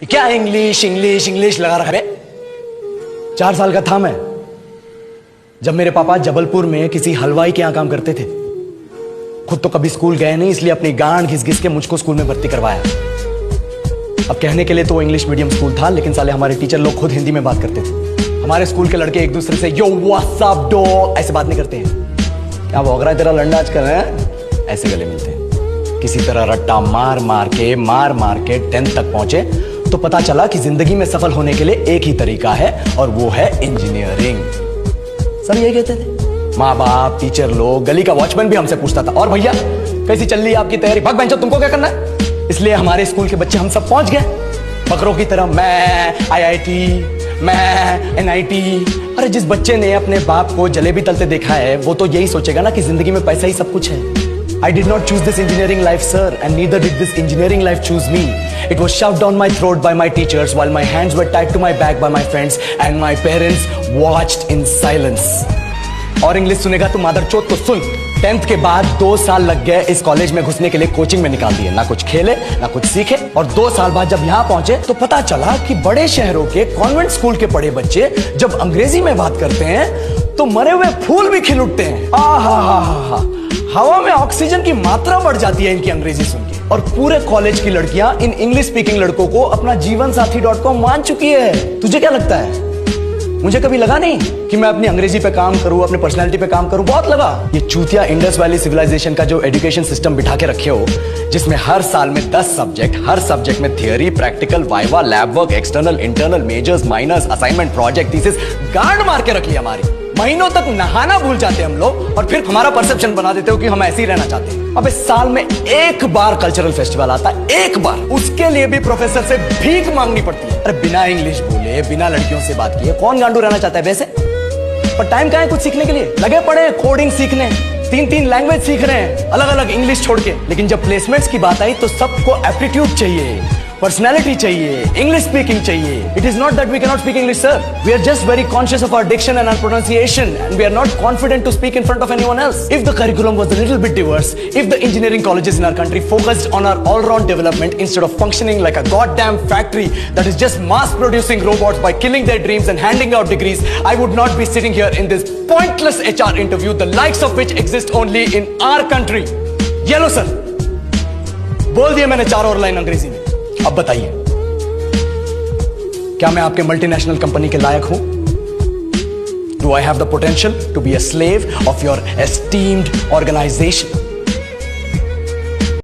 क्या English English English लगा रखा है? 4 साल का था मैं जब मेरे पापा जबलपुर में किसी हलवाई के यहां काम करते थे। खुद तो कभी स्कूल गए नहीं, इसलिए अपनी गांड घिस घिस के मुझको स्कूल में भर्ती करवाया। अब कहने के लिए तो इंग्लिश मीडियम स्कूल था, लेकिन साले हमारे टीचर लोग खुद हिंदी में बात करते थे। हमारे स्कूल के लड़के एक दूसरे से यो व्हाट्स अप डो ऐसे बात नहीं करते हैं। क्या भौंक रहा है तेरा लंडा आजकल है? ऐसे गले मिलते हैं। किसी तरह रट्टा मार मार के 10th तक पहुंचे तो पता चला कि जिंदगी में सफल होने के लिए एक ही तरीका है और वो है इंजीनियरिंग। सब यही कहते थे, माँ बाप, टीचर लोग, गली का वॉचमैन भी हमसे पूछता था, और भैया कैसी चल रही है आपकी तैयारी? भाग बेंचो, तुमको क्या करना है? इसलिए हमारे स्कूल के बच्चे हम सब पहुंच गए बकरों की तरह। मैं IIT, मैं NIT। अरे जिस बच्चे ने अपने बाप को जलेबी तलते देखा है वो तो यही सोचेगा ना कि जिंदगी में पैसा ही सब कुछ है। I did not choose this engineering life, sir, and neither did this engineering life choose me. It was shoved down my throat by my teachers while my hands were tied to my back by my friends and my parents watched in silence. और English सुनेगा तो मादरचोद तो सुन। 10th के बाद 2 साल लग गए इस कॉलेज में घुसने के लिए, कोचिंग में निकाल दिए। ना कुछ खेले ना कुछ सीखे, और 2 साल बाद जब यहाँ पहुंचे तो पता चला कि बड़े शहरों के कॉन्वेंट स्कूल के पढ़े बच्चे जब अंग्रेजी में बात करते हैं तो मरे हुए फूल भी खिल उठते हैं। आहा, हवा में ऑक्सीजन की मात्रा बढ़ जाती है इनकी अंग्रेजी सुन के। और पूरे कॉलेज की लड़कियां इन इंग्लिश स्पीकिंग लड़कों को अपना जीवनसाथी.com मान चुकी है। तुझे क्या लगता है? मुझे कभी लगा नहीं कि मैं अपनी अंग्रेजी पे काम करूं, अपनी पर्सनालिटी पे काम करूं। बहुत लगा। ये चूतिया इंडस वैली सिविलाइजेशन का जो एजुकेशन सिस्टम बिठा के रखे हो, जिसमें हर साल में 10 सब्जेक्ट, हर सब्जेक्ट में theory, practical, viva, lab work, external, internal, majors, minors, assignment, project, thesis, गांड मार के रख लिया हमारी। महीनों तक नहाना भूल जाते हम लोग और फिर हमारा परसेप्शन बना देते हो कि हम ऐसे ही रहना चाहते हैं। अबे साल में एक बार कल्चरल फेस्टिवल आता है, एक बार, उसके लिए भी प्रोफेसर से भीख मांगनी पड़ती है। अरे बिना इंग्लिश बोले, बिना लड़कियों से बात किए कौन गांडू रहना चाहता है वैसे? पर टाइम कहाँ है कुछ सीखने के लिए? लगे पड़े कोडिंग सीखने, 3 लैंग्वेज सीख रहे हैं अलग अलग इंग्लिश छोड़ के। लेकिन जब प्लेसमेंट्स की बात आई तो सबको एप्टीट्यूड चाहिए, पर्सनैलिटी चाहिए, इंग्लिश स्पीकिंग चाहिए। It is not that we can not speak English, sir. We are just very conscious of our diction and our pronunciation and we are not confident to speak in front of anyone else. If the curriculum was a little bit diverse, if the engineering colleges in our country focused on our all-round development instead of functioning like a goddamn factory that is just mass producing robots by killing their dreams and handing out degrees, I would not be sitting here in this pointless HR interview, the likes of which exist only in our country. Yellow sir, बोल दिया मैंने 4 और line अंग्रेजी में। अब बताइए, क्या मैं आपके मल्टीनेशनल कंपनी के लायक हूं? Do I have the potential to be a slave of your esteemed organization?